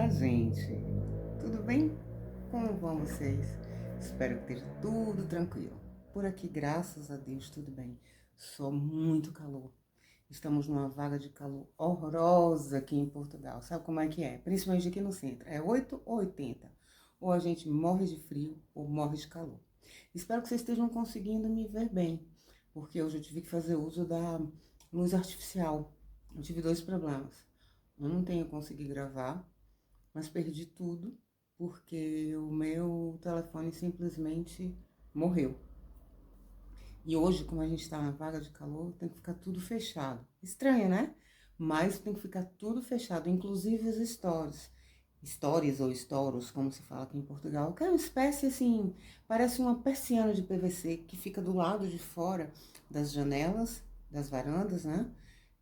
Olá, gente. Tudo bem? Como vão vocês? Espero que esteja tudo tranquilo. Por aqui, graças a Deus, tudo bem. Só muito calor. Estamos numa vaga de calor horrorosa aqui em Portugal. Sabe como é que é? Principalmente aqui no centro. É 8 ou 80. Ou a gente morre de frio ou morre de calor. Espero que vocês estejam conseguindo me ver bem, porque hoje eu tive que fazer uso da luz artificial. Eu tive dois problemas. Ontem eu consegui gravar, mas perdi tudo porque o meu telefone simplesmente morreu. E hoje, como a gente está na vaga de calor, tem que ficar tudo fechado. Estranho, né? Mas tem que ficar tudo fechado, inclusive os stories. Stories ou storos, como se fala aqui em Portugal, que é uma espécie assim, parece uma persiana de PVC que fica do lado de fora das janelas, das varandas, né?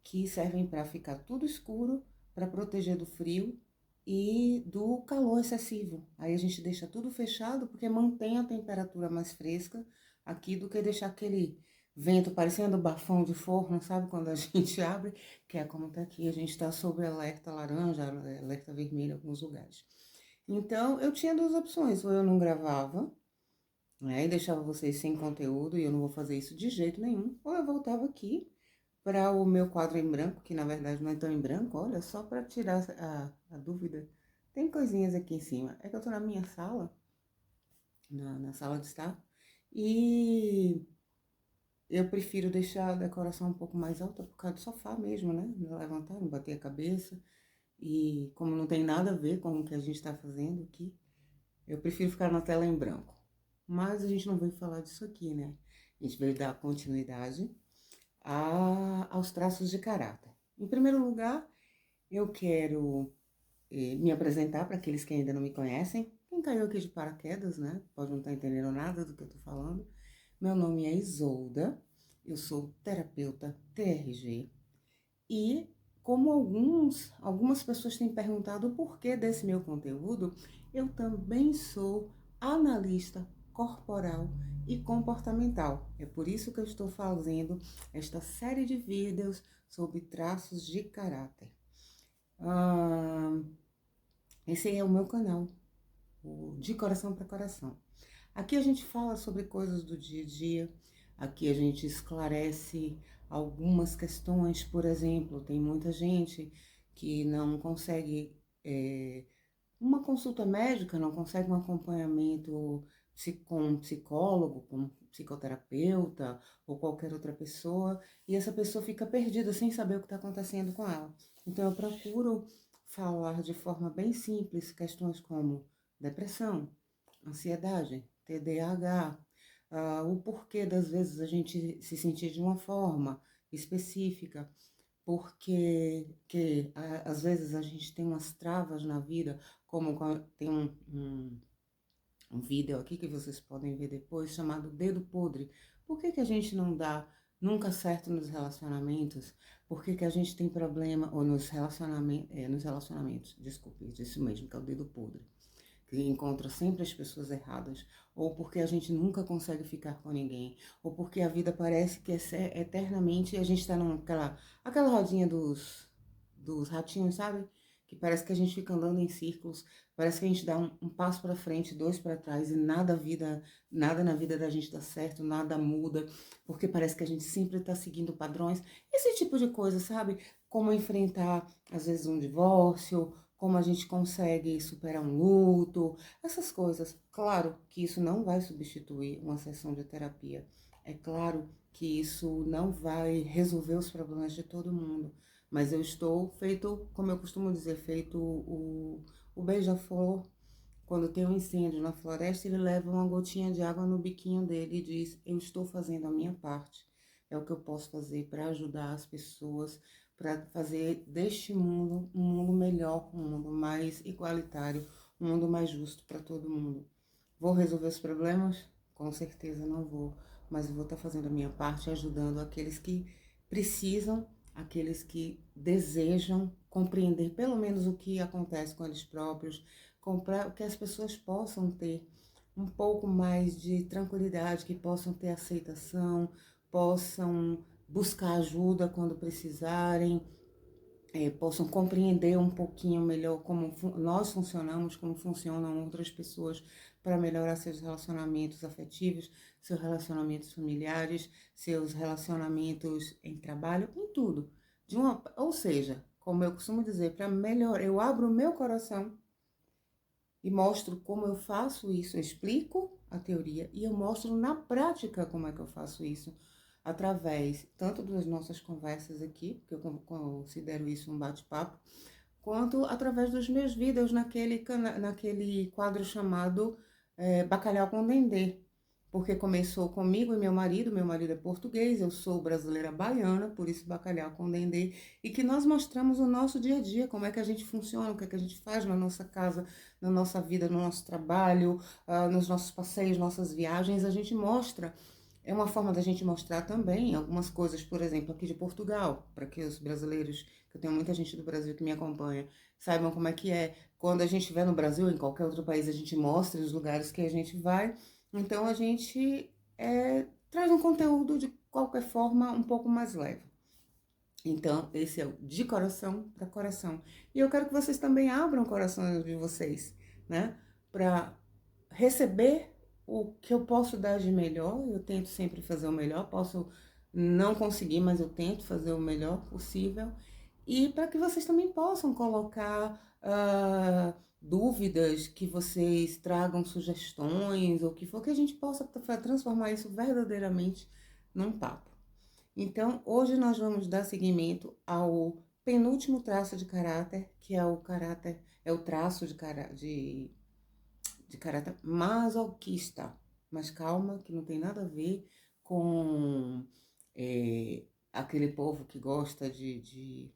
Que servem para ficar tudo escuro, para proteger do frio e do calor excessivo. Aí a gente deixa tudo fechado porque mantém a temperatura mais fresca aqui do que deixar aquele vento parecendo bafão de forno, sabe? Quando a gente abre, que é como tá aqui, a gente está sob alerta laranja, alerta vermelho em alguns lugares. Então, eu tinha duas opções, ou eu não gravava, né, e deixava vocês sem conteúdo, e eu não vou fazer isso de jeito nenhum, ou eu voltava aqui para o meu quadro em branco, que na verdade não é tão em branco, olha, só para tirar a dúvida. Tem coisinhas aqui em cima. É que eu tô na minha sala, na sala de estar, e eu prefiro deixar a decoração um pouco mais alta por causa do sofá mesmo, né? Não levantar, não bater a cabeça. E como não tem nada a ver com o que a gente está fazendo aqui, eu prefiro ficar na tela em branco. Mas a gente não veio falar disso aqui, né? A gente veio dar continuidade aos traços de caráter. Em primeiro lugar, eu quero me apresentar para aqueles que ainda não me conhecem. Quem caiu aqui de paraquedas, né? Pode não estar entendendo nada do que eu estou falando. Meu nome é Isolda, eu sou terapeuta TRG e como algumas pessoas têm perguntado o porquê desse meu conteúdo, eu também sou analista corporal e comportamental. É por isso que eu estou fazendo esta série de vídeos sobre traços de caráter. Esse é o meu canal, o De Coração para Coração. Aqui a gente fala sobre coisas do dia a dia, aqui a gente esclarece algumas questões, por exemplo, tem muita gente que não consegue uma consulta médica, não consegue um acompanhamento com um psicólogo, com um psicoterapeuta ou qualquer outra pessoa, e essa pessoa fica perdida sem saber o que está acontecendo com ela. Então eu procuro falar de forma bem simples questões como depressão, ansiedade, TDAH, o porquê das vezes a gente se sentir de uma forma específica, porque às vezes a gente tem umas travas na vida, como tem um vídeo aqui que vocês podem ver depois, chamado Dedo Podre. Por que a gente não dá nunca certo nos relacionamentos? Por que a gente tem problema, ou nos relacionamentos, desculpe, isso mesmo, que é o dedo podre, que encontra sempre as pessoas erradas, ou porque a gente nunca consegue ficar com ninguém, ou porque a vida parece que é eternamente e a gente está aquela rodinha dos ratinhos, sabe? Que parece que a gente fica andando em círculos, parece que a gente dá um passo para frente, dois para trás e nada na vida da gente dá certo, nada muda, porque parece que a gente sempre está seguindo padrões, esse tipo de coisa, sabe? Como enfrentar, às vezes, um divórcio, como a gente consegue superar um luto, essas coisas. Claro que isso não vai substituir uma sessão de terapia. É claro que isso não vai resolver os problemas de todo mundo. Mas eu estou feito, como eu costumo dizer, feito o beija-flor. Quando tem um incêndio na floresta, ele leva uma gotinha de água no biquinho dele e diz: eu estou fazendo a minha parte. É o que eu posso fazer para ajudar as pessoas, para fazer deste mundo um mundo melhor, um mundo mais igualitário, um mundo mais justo para todo mundo. Vou resolver os problemas? Com certeza não vou, mas eu vou estar fazendo a minha parte, ajudando aqueles que precisam, aqueles que desejam compreender pelo menos o que acontece com eles próprios, que as pessoas possam ter um pouco mais de tranquilidade, que possam ter aceitação, possam buscar ajuda quando precisarem, possam compreender um pouquinho melhor como nós funcionamos, como funcionam outras pessoas, para melhorar seus relacionamentos afetivos, seus relacionamentos familiares, seus relacionamentos em trabalho, em tudo. Ou seja, como eu costumo dizer, para melhorar, eu abro o meu coração e mostro como eu faço isso, eu explico a teoria e eu mostro na prática como é que eu faço isso, através tanto das nossas conversas aqui, porque eu considero isso um bate-papo, quanto através dos meus vídeos naquele quadro chamado Bacalhau com Dendê, porque começou comigo e meu marido é português, eu sou brasileira baiana, por isso Bacalhau com Dendê, e que nós mostramos o nosso dia a dia, como é que a gente funciona, o que é que a gente faz na nossa casa, na nossa vida, no nosso trabalho, nos nossos passeios, nossas viagens, a gente mostra. É uma forma da gente mostrar também algumas coisas, por exemplo, aqui de Portugal, para que os brasileiros, que eu tenho muita gente do Brasil que me acompanha, saibam como é que é. Quando a gente estiver no Brasil, em qualquer outro país, a gente mostra os lugares que a gente vai. Então a gente traz um conteúdo de qualquer forma um pouco mais leve. Então, esse é o de coração para coração. E eu quero que vocês também abram o coração de vocês, né? Para receber o que eu posso dar de melhor. Eu tento sempre fazer o melhor. Posso não conseguir, mas eu tento fazer o melhor possível. E para que vocês também possam colocar dúvidas, que vocês tragam sugestões, ou que for que a gente possa transformar isso verdadeiramente num papo. Então, hoje nós vamos dar seguimento ao penúltimo traço de caráter, que é o traço de caráter masoquista. Mas calma, que não tem nada a ver com aquele povo que gosta de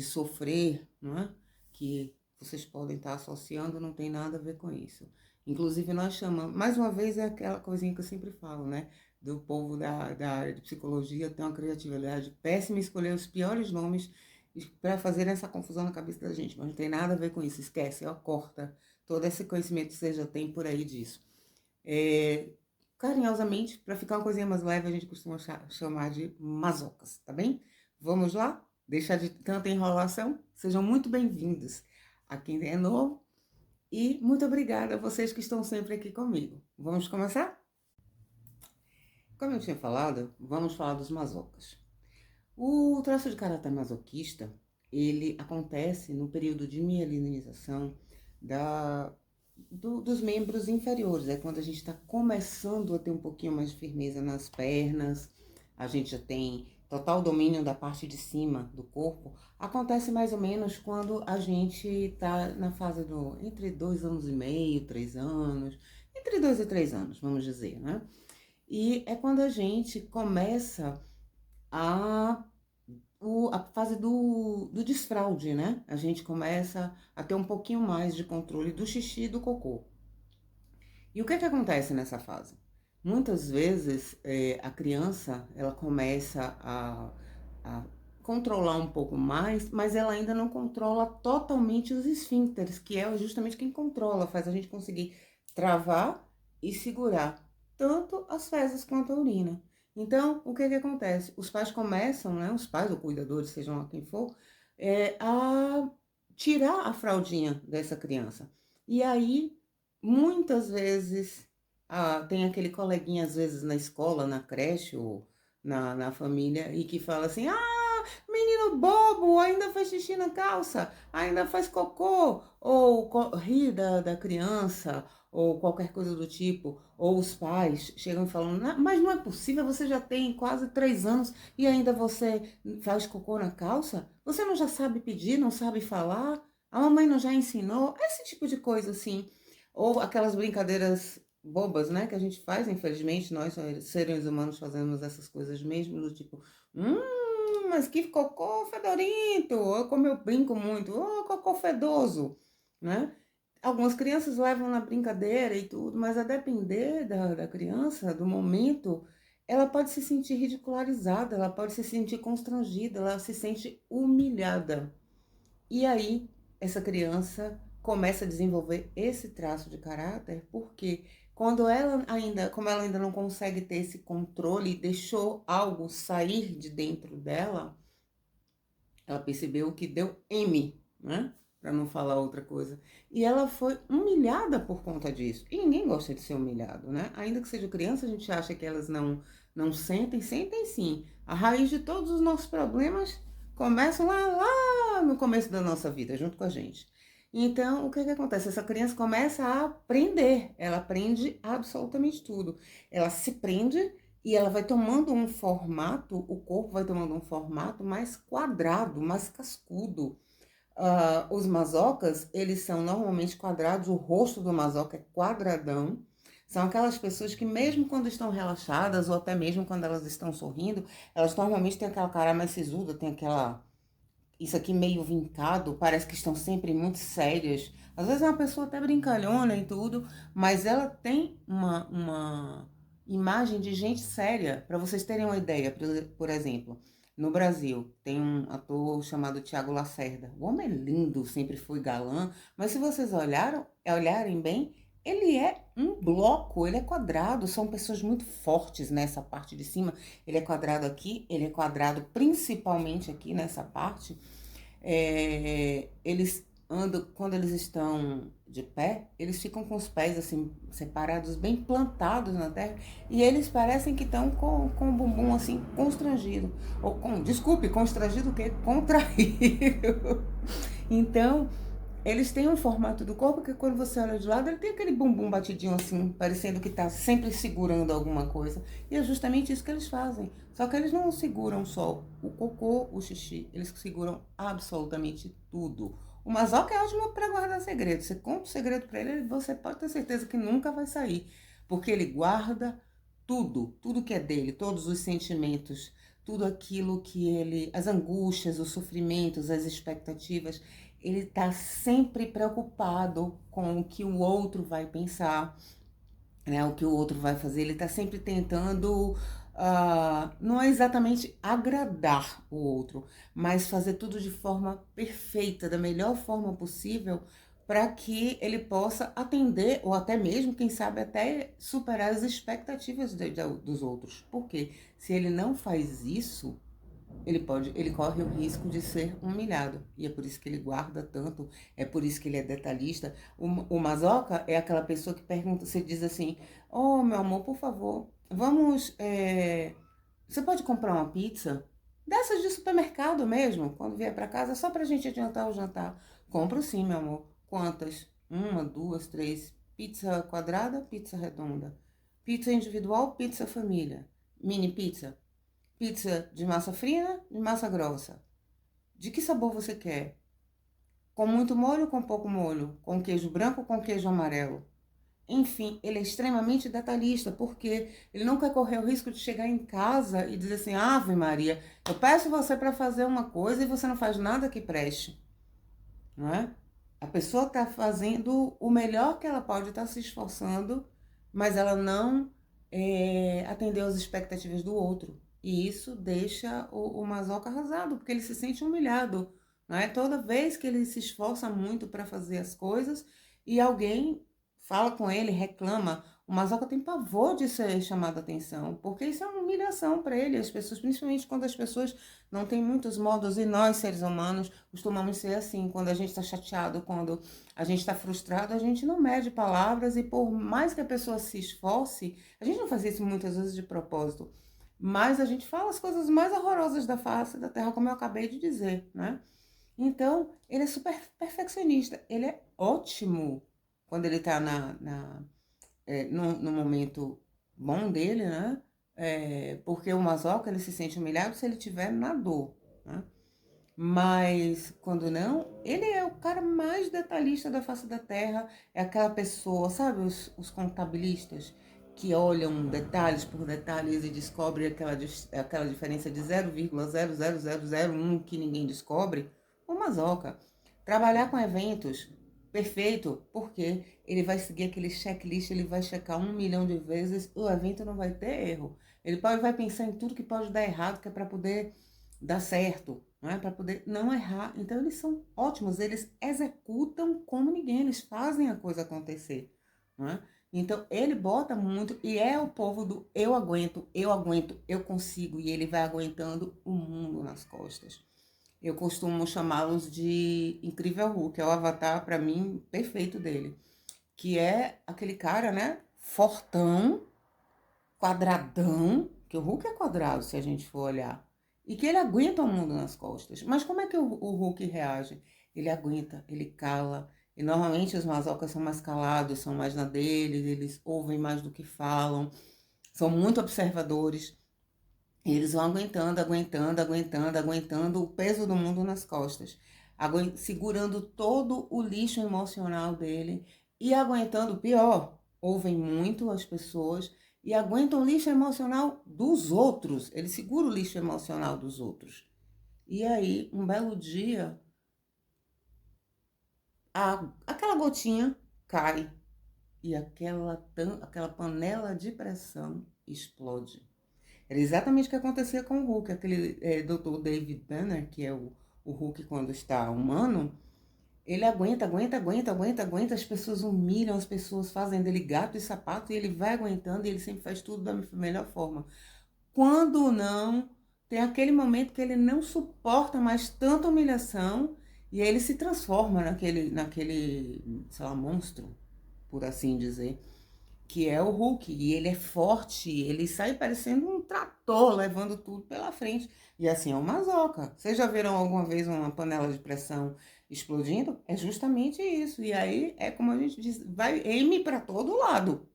sofrer, não é? Que vocês podem estar associando, não tem nada a ver com isso. Inclusive, nós chamamos, mais uma vez, é aquela coisinha que eu sempre falo, né? Do povo da área de psicologia tem uma criatividade péssima em escolher os piores nomes para fazer essa confusão na cabeça da gente, mas não tem nada a ver com isso, esquece, ó, corta todo esse conhecimento que você já tem por aí disso. Carinhosamente, para ficar uma coisinha mais leve, a gente costuma chamar de masocas, tá bem? Vamos lá? Deixar de tanta enrolação? Sejam muito bem-vindos a quem é novo e muito obrigada a vocês que estão sempre aqui comigo. Vamos começar? Como eu tinha falado, vamos falar dos masocas. O traço de caráter masoquista, ele acontece no período de mielinização dos membros inferiores. É quando a gente está começando a ter um pouquinho mais de firmeza nas pernas, a gente já tem total domínio da parte de cima do corpo. Acontece mais ou menos quando a gente está na fase entre 2 anos e meio, 3 anos, entre 2 e 3 anos, vamos dizer, né? E é quando a gente começa a fase do desfraude, né? A gente começa a ter um pouquinho mais de controle do xixi e do cocô. E o que que acontece nessa fase? Muitas vezes a criança ela começa a controlar um pouco mais, mas ela ainda não controla totalmente os esfíncteres, que é justamente quem controla, faz a gente conseguir travar e segurar tanto as fezes quanto a urina. Então, o que que acontece? Os pais começam, né, os pais ou cuidadores, sejam lá quem for, a tirar a fraldinha dessa criança. E aí, muitas vezes, tem aquele coleguinha, às vezes, na escola, na creche ou na família, e que fala assim, menino bobo, ainda faz xixi na calça, ainda faz cocô, ou ri da criança, ou qualquer coisa do tipo, ou os pais chegam falando, mas não é possível, você já tem quase 3 anos e ainda você faz cocô na calça? Você não já sabe pedir, não sabe falar? A mamãe não já ensinou? Esse tipo de coisa assim. Ou aquelas brincadeiras bobas, né, que a gente faz, infelizmente, nós seres humanos fazemos essas coisas mesmo, do tipo, mas que cocô fedorento, ou como eu brinco muito, cocô fedoso, né? Algumas crianças levam na brincadeira e tudo, mas a depender da criança, do momento, ela pode se sentir ridicularizada, ela pode se sentir constrangida, ela se sente humilhada. E aí, essa criança começa a desenvolver esse traço de caráter, porque como ela ainda não consegue ter esse controle, deixou algo sair de dentro dela, Ela percebeu que deu M, né? Para não falar outra coisa. E ela foi humilhada por conta disso. E ninguém gosta de ser humilhado, né? Ainda que seja criança, a gente acha que elas não sentem, sentem sim. A raiz de todos os nossos problemas começam lá no começo da nossa vida, junto com a gente. Então, o que acontece? Essa criança começa a aprender, ela aprende absolutamente tudo. Ela se prende e ela vai tomando um formato, o corpo vai tomando um formato mais quadrado, mais cascudo. Os mazocas, eles são normalmente quadrados, o rosto do mazoca é quadradão. São aquelas pessoas que mesmo quando estão relaxadas ou até mesmo quando elas estão sorrindo, elas normalmente têm aquela cara mais sisuda, tem aquela isso aqui meio vincado, parece que estão sempre muito sérias. Às vezes é uma pessoa até brincalhona e tudo, mas ela tem uma imagem de gente séria. Para vocês terem uma ideia, por exemplo, no Brasil tem um ator chamado Tiago Lacerda. O homem é lindo, sempre foi galã, mas se vocês olharem bem, ele é um bloco, ele é quadrado, são pessoas muito fortes nessa parte de cima. Ele é quadrado aqui, ele é quadrado principalmente aqui nessa parte. Eles andam, quando eles estão de pé, eles ficam com os pés assim, separados, bem plantados na terra, e eles parecem que estão com o bumbum assim, constrangido. Desculpe, constrangido o quê? Contraído. Então, eles têm um formato do corpo que quando você olha de lado, ele tem aquele bumbum batidinho assim, parecendo que está sempre segurando alguma coisa. E é justamente isso que eles fazem. Só que eles não seguram só o cocô, o xixi, eles seguram absolutamente tudo. O masoca é ótimo para guardar segredo. Você conta o segredo para ele, você pode ter certeza que nunca vai sair. Porque ele guarda tudo, tudo que é dele, todos os sentimentos, tudo aquilo que ele, as angústias, os sofrimentos, as expectativas, ele está sempre preocupado com o que o outro vai pensar, né? O que o outro vai fazer. Ele está sempre tentando, não é exatamente agradar o outro, mas fazer tudo de forma perfeita, da melhor forma possível, para que ele possa atender, ou até mesmo, quem sabe, até superar as expectativas dos outros. Porque se ele não faz isso, ele corre o risco de ser humilhado. E é por isso que ele guarda tanto, é por isso que ele é detalhista. O masoca é aquela pessoa que pergunta, você diz assim, oh, meu amor, por favor, você pode comprar uma pizza? Dessas de supermercado mesmo, quando vier para casa, só pra gente adiantar o jantar. Compro sim, meu amor. Quantas? Uma, duas, três. Pizza quadrada, pizza redonda. Pizza individual, pizza família. Mini pizza. Pizza de massa fina, de massa grossa. De que sabor você quer? Com muito molho ou com pouco molho? Com queijo branco ou com queijo amarelo? Enfim, ele é extremamente detalhista, porque ele não quer correr o risco de chegar em casa e dizer assim, Ave Maria, eu peço você para fazer uma coisa e você não faz nada que preste, não é? A pessoa está fazendo o melhor que ela pode, está se esforçando, mas ela não atendeu às expectativas do outro. E isso deixa o masoca arrasado, porque ele se sente humilhado, não é? Toda vez que ele se esforça muito para fazer as coisas e alguém fala com ele, reclama, o masoca tem pavor de ser chamado a atenção, porque isso é uma humilhação para ele. As pessoas, principalmente quando as pessoas não têm muitos modos, e nós, seres humanos, costumamos ser assim. Quando a gente está chateado, quando a gente está frustrado, a gente não mede palavras, e por mais que a pessoa se esforce, a gente não faz isso muitas vezes de propósito, mas a gente fala as coisas mais horrorosas da face da terra, como eu acabei de dizer, né? Então, ele é super perfeccionista, ele é ótimo quando ele está no momento bom dele, né? Porque o masoca, ele se sente humilhado se ele estiver na dor, né? Mas quando não, ele é o cara mais detalhista da face da terra. É aquela pessoa, sabe, os contabilistas que olham detalhes por detalhes e descobrem aquela diferença de 0,00001 que ninguém descobre. O masoca. Trabalhar com eventos, perfeito, porque ele vai seguir aquele checklist, ele vai checar 1 milhão de vezes, o evento não vai ter erro. Vai pensar em tudo que pode dar errado, que é para poder dar certo, não é? Para poder não errar. Então eles são ótimos, eles executam como ninguém, eles fazem a coisa acontecer, não é? Então ele bota muito e é o povo do eu aguento, eu consigo, e ele vai aguentando o mundo nas costas. Eu costumo chamá-los de Incrível Hulk, é o avatar, para mim, perfeito dele. Que é aquele cara, né? Fortão, quadradão, que o Hulk é quadrado, se a gente for olhar. E que ele aguenta o mundo nas costas. Mas como é que o Hulk reage? Ele aguenta, ele cala. E normalmente os masocas são mais calados, são mais na deles, eles ouvem mais do que falam, são muito observadores. E eles vão aguentando, aguentando, aguentando, aguentando o peso do mundo nas costas, segurando todo o lixo emocional dele e aguentando, pior, ouvem muito as pessoas e aguentam o lixo emocional dos outros. Ele segura o lixo emocional dos outros. E aí, um belo dia, aquela gotinha cai e aquela panela de pressão explode. Era exatamente o que acontecia com o Hulk, aquele Dr. David Banner, que é o Hulk quando está humano, ele aguenta, aguenta, aguenta, aguenta, aguenta, as pessoas humilham, as pessoas fazem dele gato e sapato, e ele vai aguentando, e ele sempre faz tudo da melhor forma. Quando não, tem aquele momento que ele não suporta mais tanta humilhação, e aí ele se transforma naquele, sei lá, monstro, por assim dizer, que é o Hulk, e ele é forte, ele sai parecendo um trator, levando tudo pela frente. E assim é uma mazoca. Vocês já viram alguma vez uma panela de pressão explodindo? É justamente isso. E aí é como a gente diz, vai M para todo lado.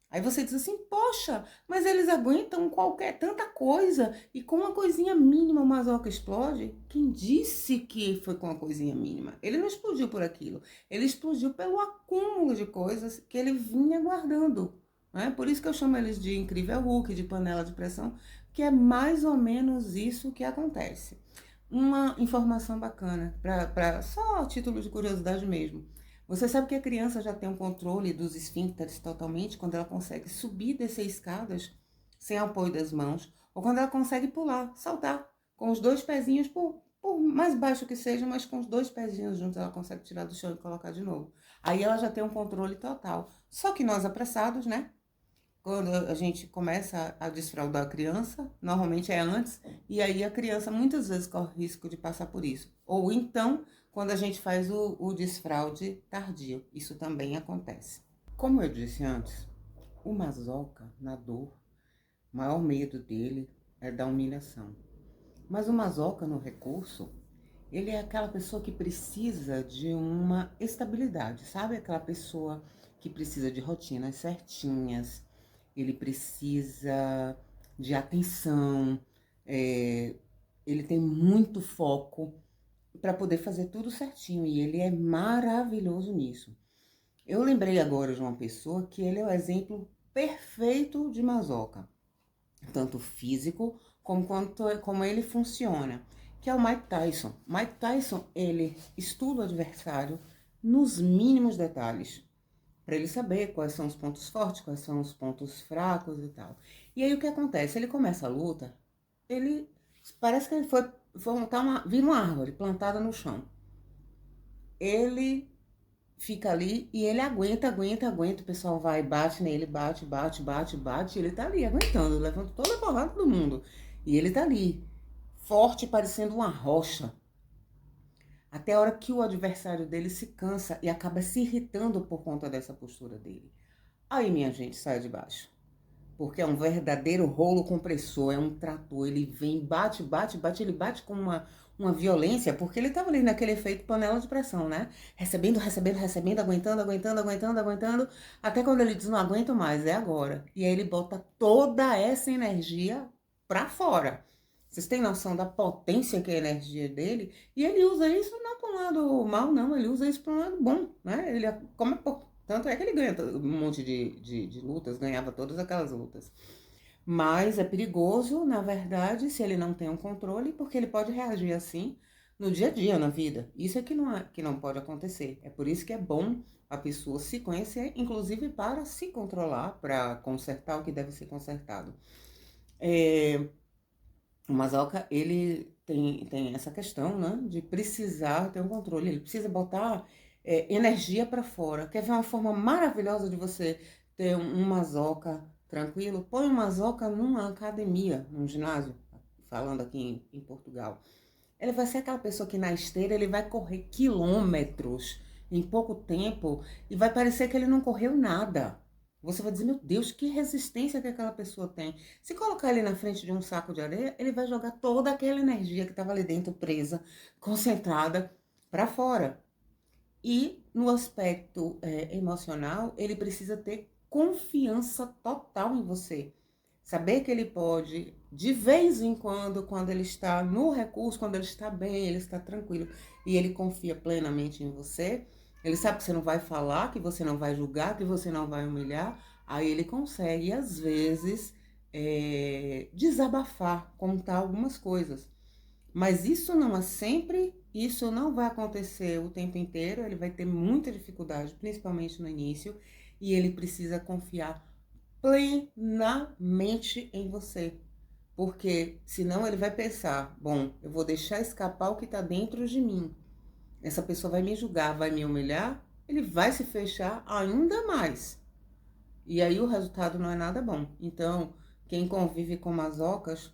Aí você diz assim, poxa, mas eles aguentam qualquer tanta coisa e com uma coisinha mínima o masoca explode? Quem disse que foi com uma coisinha mínima? Ele não explodiu por aquilo, ele explodiu pelo acúmulo de coisas que ele vinha guardando. Né? Por isso que eu chamo eles de incrível Hulk, de panela de pressão, que é mais ou menos isso que acontece. Uma informação bacana, para só a título de curiosidade mesmo. Você sabe que a criança já tem um controle dos esfíncteres totalmente quando ela consegue subir e descer escadas sem apoio das mãos, ou quando ela consegue pular, saltar, com os dois pezinhos, por mais baixo que seja, mas com os dois pezinhos juntos ela consegue tirar do chão e colocar de novo. Aí ela já tem um controle total. Só que nós apressados, né? Quando a gente começa a desfraldar a criança, normalmente é antes, e aí a criança muitas vezes corre risco de passar por isso. Ou então, quando a gente faz o desfraude tardio, isso também acontece. Como eu disse antes, o masoca, na dor, o maior medo dele é da humilhação. Mas o masoca no recurso, ele é aquela pessoa que precisa de uma estabilidade, sabe? Aquela pessoa que precisa de rotinas certinhas, ele precisa de atenção, ele tem muito foco para poder fazer tudo certinho e ele é maravilhoso nisso. Eu lembrei agora de uma pessoa que ele é o exemplo perfeito de masoca, tanto físico como ele funciona, que é o Mike Tyson. Mike Tyson, ele estuda o adversário nos mínimos detalhes, para ele saber quais são os pontos fortes, quais são os pontos fracos e tal. E aí o que acontece? Ele começa a luta, ele parece que ele foi montar vira uma árvore plantada no chão. Ele fica ali e ele aguenta, aguenta, aguenta. O pessoal vai, bate nele, bate, bate, bate, bate. E ele tá ali aguentando, levando toda a porrada do mundo. E ele tá ali, forte, parecendo uma rocha. Até a hora que o adversário dele se cansa e acaba se irritando por conta dessa postura dele. Aí, minha gente, sai de baixo. Porque é um verdadeiro rolo compressor, é um trator. Ele vem, bate, bate, bate, ele bate com uma violência, porque ele estava ali naquele efeito panela de pressão, né? Recebendo, recebendo, recebendo, aguentando, aguentando, aguentando, aguentando, até quando ele diz, não aguento mais, é agora. E aí ele bota toda essa energia pra fora. Vocês têm noção da potência que é a energia dele? E ele usa isso não para um lado mal, não, ele usa isso para um lado bom, né? Ele, como é tanto é que ele ganha um monte de lutas, ganhava todas aquelas lutas. Mas é perigoso, na verdade, se ele não tem um controle, porque ele pode reagir assim no dia a dia, na vida. Isso é que não pode acontecer. É por isso que é bom a pessoa se conhecer, inclusive para se controlar, para consertar o que deve ser consertado. O Mazoca, ele tem essa questão, né, de precisar ter um controle. Ele precisa botar energia para fora. Quer ver uma forma maravilhosa de você ter um Mazoca tranquilo? Põe um Mazoca numa academia, num ginásio, falando aqui em Portugal. Ele vai ser aquela pessoa que na esteira ele vai correr quilômetros em pouco tempo e vai parecer que ele não correu nada. Você vai dizer, meu Deus, que resistência que aquela pessoa tem. Se colocar ele na frente de um saco de areia, ele vai jogar toda aquela energia que estava ali dentro presa, concentrada, para fora. E no aspecto emocional, ele precisa ter confiança total em você. Saber que ele pode, de vez em quando ele está no recurso, quando ele está bem, ele está tranquilo e ele confia plenamente em você, ele sabe que você não vai falar, que você não vai julgar, que você não vai humilhar, aí ele consegue, às vezes, desabafar, contar algumas coisas. Mas isso não é sempre, isso não vai acontecer o tempo inteiro, ele vai ter muita dificuldade, principalmente no início, e ele precisa confiar plenamente em você. Porque senão ele vai pensar, bom, eu vou deixar escapar o que está dentro de mim. Essa pessoa vai me julgar, vai me humilhar, ele vai se fechar ainda mais. E aí o resultado não é nada bom. Então, quem convive com masocas,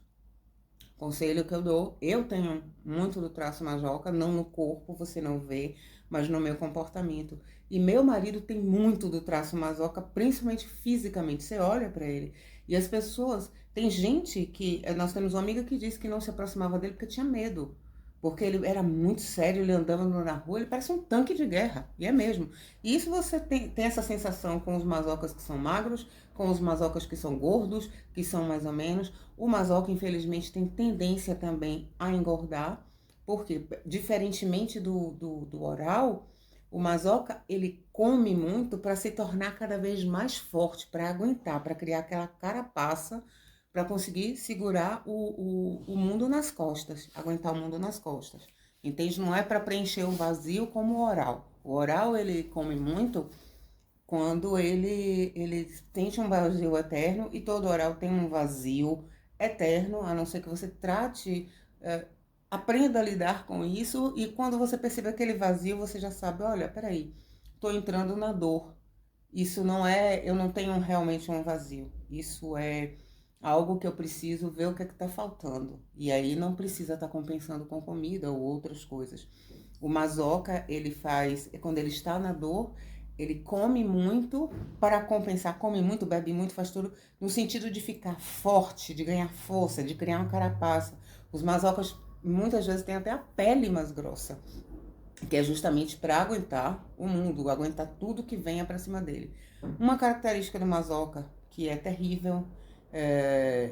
conselho que eu dou, eu tenho muito do traço majoca, não no corpo, você não vê, mas no meu comportamento. E meu marido tem muito do traço masoca, principalmente fisicamente. Você olha para ele e as pessoas, tem gente que, nós temos uma amiga que disse que não se aproximava dele porque tinha medo. Porque ele era muito sério, ele andava na rua, ele parece um tanque de guerra, e é mesmo. E isso você tem essa sensação com os masocas que são magros, com os masocas que são gordos, que são mais ou menos. O masoca, infelizmente, tem tendência também a engordar, porque, diferentemente do oral, o masoca, ele come muito para se tornar cada vez mais forte, para aguentar, para criar aquela carapaça, para conseguir segurar o mundo nas costas, aguentar o mundo nas costas. Entende? Não é para preencher o vazio como o oral. O oral, ele come muito quando ele sente um vazio eterno, e todo oral tem um vazio eterno, a não ser que você trate, aprenda a lidar com isso, e quando você percebe aquele vazio, você já sabe, olha, peraí, estou entrando na dor. Isso não é, eu não tenho realmente um vazio. Isso é algo que eu preciso ver o que é que está faltando. E aí não precisa estar compensando com comida ou outras coisas. O masoca, ele faz, quando ele está na dor, ele come muito para compensar, come muito, bebe muito, faz tudo no sentido de ficar forte, de ganhar força, de criar uma carapaça. Os masocas muitas vezes têm até a pele mais grossa, que é justamente para aguentar o mundo, aguentar tudo que venha para cima dele. Uma característica do masoca que é terrível,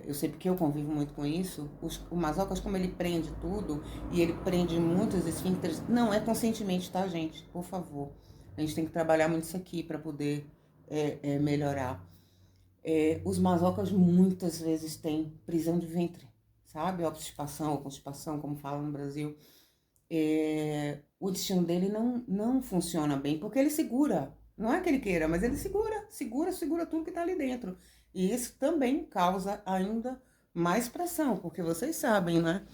eu sei porque eu convivo muito com isso, o masocas, como ele prende tudo, e ele prende muitos esfíncteres, não é conscientemente, tá, gente? Por favor. A gente tem que trabalhar muito isso aqui para poder melhorar. Os masocas muitas vezes têm prisão de ventre, sabe? Obstipação, ou constipação, como fala no Brasil. O intestino dele não funciona bem, porque ele segura. Não é que ele queira, mas ele segura tudo que está ali dentro. E isso também causa ainda mais pressão, porque vocês sabem, né?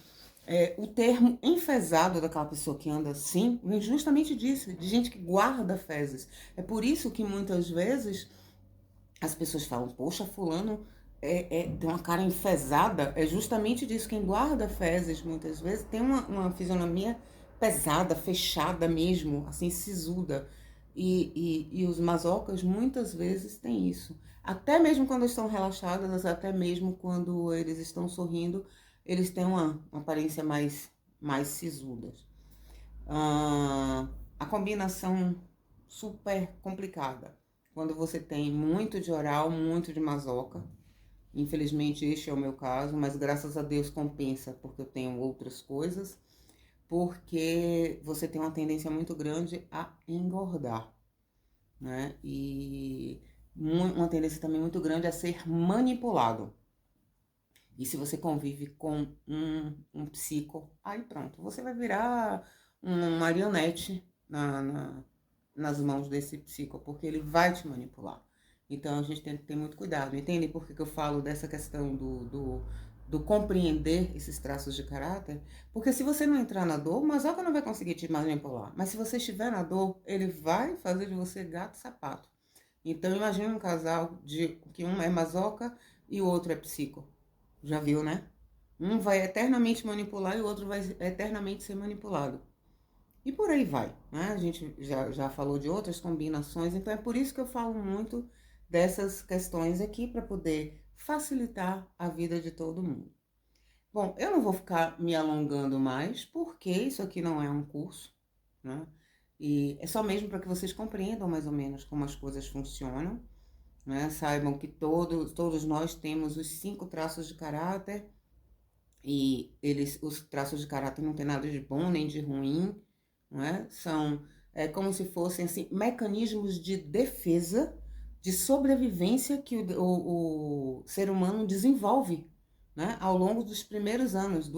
O termo enfesado daquela pessoa que anda assim vem justamente disso, de gente que guarda fezes. É por isso que muitas vezes as pessoas falam, poxa, fulano tem uma cara enfesada. É justamente disso, quem guarda fezes muitas vezes tem uma fisionomia pesada, fechada mesmo, assim, sisuda. E os masocas muitas vezes têm isso. Até mesmo quando estão relaxadas, até mesmo quando eles estão sorrindo, eles têm uma aparência mais sisuda. A combinação super complicada. Quando você tem muito de oral, muito de masoca. Infelizmente este é o meu caso, mas graças a Deus compensa, porque eu tenho outras coisas. Porque você tem uma tendência muito grande a engordar, né? E uma tendência também muito grande a ser manipulado. E se você convive com um psico, aí pronto, você vai virar uma marionete nas mãos desse psico, porque ele vai te manipular. Então a gente tem que ter muito cuidado. Entende por que eu falo dessa questão do compreender esses traços de caráter? Porque se você não entrar na dor, o masoca não vai conseguir te manipular. Mas se você estiver na dor, ele vai fazer de você gato e sapato. Então imagine um casal de que um é masoca e o outro é psico. Já viu, né? Um vai eternamente manipular e o outro vai eternamente ser manipulado. E por aí vai, né? A gente já falou de outras combinações, então é por isso que eu falo muito dessas questões aqui para poder facilitar a vida de todo mundo. Bom, eu não vou ficar me alongando mais, porque isso aqui não é um curso, né? E é só mesmo para que vocês compreendam mais ou menos como as coisas funcionam, né? Saibam que todos nós temos os 5 traços de caráter, e os traços de caráter não tem nada de bom nem de ruim, não é? São como se fossem assim, mecanismos de defesa, de sobrevivência que o ser humano desenvolve, né? Ao longo dos primeiros anos,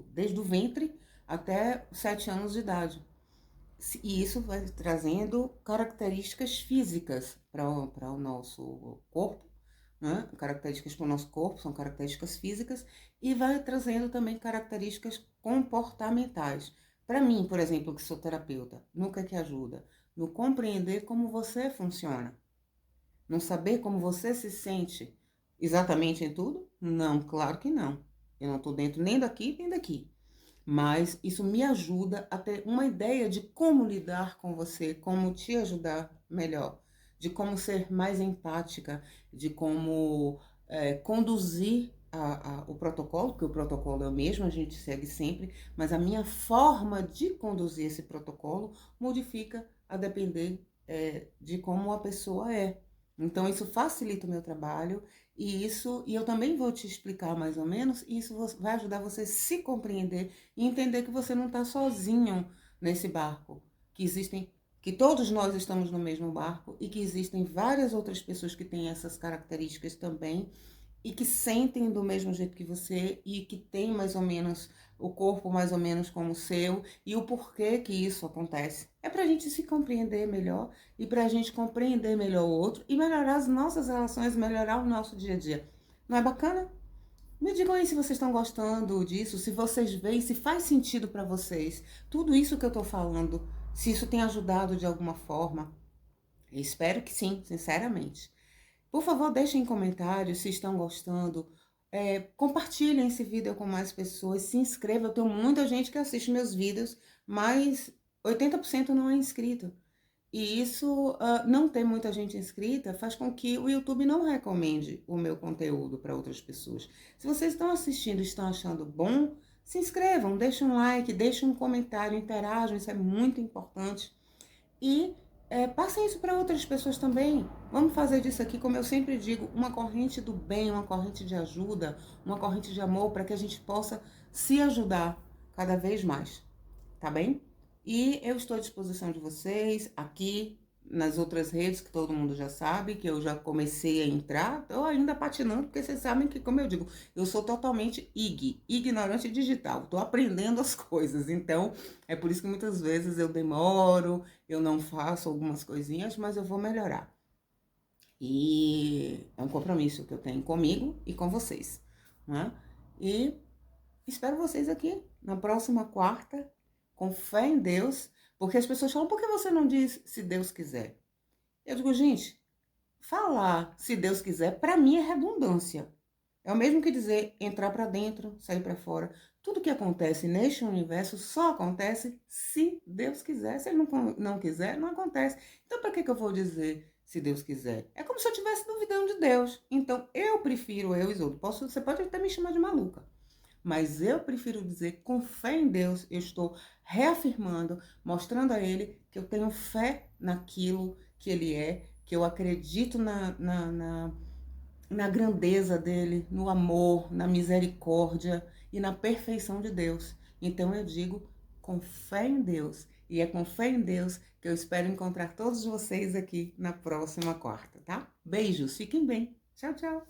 desde o ventre até os 7 anos de idade. E isso vai trazendo características físicas para o nosso corpo, né? Características para o nosso corpo, são características físicas, e vai trazendo também características comportamentais. Para mim, por exemplo, que sou terapeuta, nunca que ajuda? No compreender como você funciona. No saber como você se sente exatamente em tudo? Não, claro que não. Eu não estou dentro nem daqui nem daqui. Mas isso me ajuda a ter uma ideia de como lidar com você, como te ajudar melhor, de como ser mais empática, de como conduzir o protocolo, porque o protocolo é o mesmo, a gente segue sempre, mas a minha forma de conduzir esse protocolo modifica a depender de como a pessoa é. Então, isso facilita o meu trabalho e eu também vou te explicar mais ou menos, e isso vai ajudar você a se compreender e entender que você não está sozinho nesse barco, que todos nós estamos no mesmo barco e que existem várias outras pessoas que têm essas características também e que sentem do mesmo jeito que você e que tem mais ou menos o corpo mais ou menos como o seu e o porquê que isso acontece. É para a gente se compreender melhor e para a gente compreender melhor o outro e melhorar as nossas relações, melhorar o nosso dia a dia. Não é bacana? Me digam aí se vocês estão gostando disso, se vocês veem, se faz sentido para vocês. Tudo isso que eu estou falando, se isso tem ajudado de alguma forma. Eu espero que sim, sinceramente. Por favor, deixem comentários se estão gostando. Compartilhem esse vídeo com mais pessoas. Se inscrevam. Eu tenho muita gente que assiste meus vídeos, mas 80% não é inscrito. E isso, não ter muita gente inscrita, faz com que o YouTube não recomende o meu conteúdo para outras pessoas. Se vocês estão assistindo e estão achando bom, se inscrevam, deixem um like, deixem um comentário, interajam, isso é muito importante. E passem isso para outras pessoas também. Vamos fazer disso aqui, como eu sempre digo, uma corrente do bem, uma corrente de ajuda, uma corrente de amor, para que a gente possa se ajudar cada vez mais, tá bem? E eu estou à disposição de vocês aqui nas outras redes que todo mundo já sabe, que eu já comecei a entrar, estou ainda patinando, porque vocês sabem que, como eu digo, eu sou totalmente ignorante digital, estou aprendendo as coisas, então é por isso que muitas vezes eu demoro, eu não faço algumas coisinhas, mas eu vou melhorar. E é um compromisso que eu tenho comigo e com vocês, né? E espero vocês aqui na próxima quarta, com fé em Deus, porque as pessoas falam, por que você não diz se Deus quiser? Eu digo, gente, falar se Deus quiser, para mim é redundância. É o mesmo que dizer entrar para dentro, sair para fora. Tudo que acontece neste universo só acontece se Deus quiser. Se Ele não quiser, não acontece. Então, para que eu vou dizer se Deus quiser? É como se eu estivesse duvidando de Deus. Então, eu prefiro, eu, Isoldo, você pode até me chamar de maluca, mas eu prefiro dizer, com fé em Deus, eu estou reafirmando, mostrando a Ele que eu tenho fé naquilo que Ele é, que eu acredito na grandeza dEle, no amor, na misericórdia e na perfeição de Deus. Então eu digo, com fé em Deus. E é com fé em Deus que eu espero encontrar todos vocês aqui na próxima quarta, tá? Beijos, fiquem bem. Tchau, tchau.